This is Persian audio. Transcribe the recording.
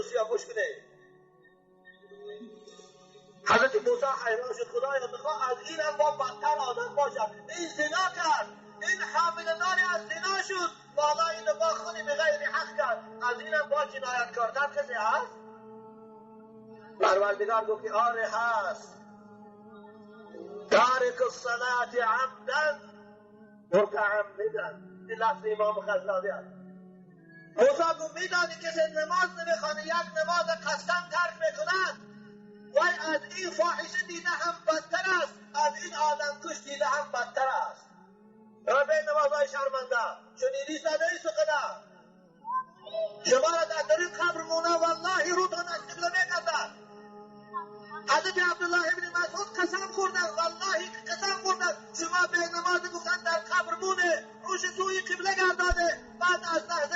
روسیا گوش کنید. حضرت موسی حیران شد، خدایا میخواه از این هم با بدتر آدم باشد. این زنا کرد، این حامله‌داری از زنا شد، بالا اینو با خونی بغیر حق کرد، از این هم با جنایتکارتر کسی هست؟ پروردگار گفت که آره هست. تارک الصلاة عمدا متعمدا. این لفظ امام غزالی است. موسی گفت میدانی کسی نماز نمیخوانه، یک نماز قصدن ترک میکند، وای از این فاحشه دیده هم بدتر است، از این آدم کش دیده هم بدتر است. به نمازهای شرمنده شنیدی صدای سخنه شما را در طریق قبر مونه، والله روتان استقلا میکردن. حضرت عبدالله ابن مسعود قسم خوردن، والله قسم خوردن شما به نماز گفتن در قبر مونه، روش سوی قبله گرداده، بعد از لحظه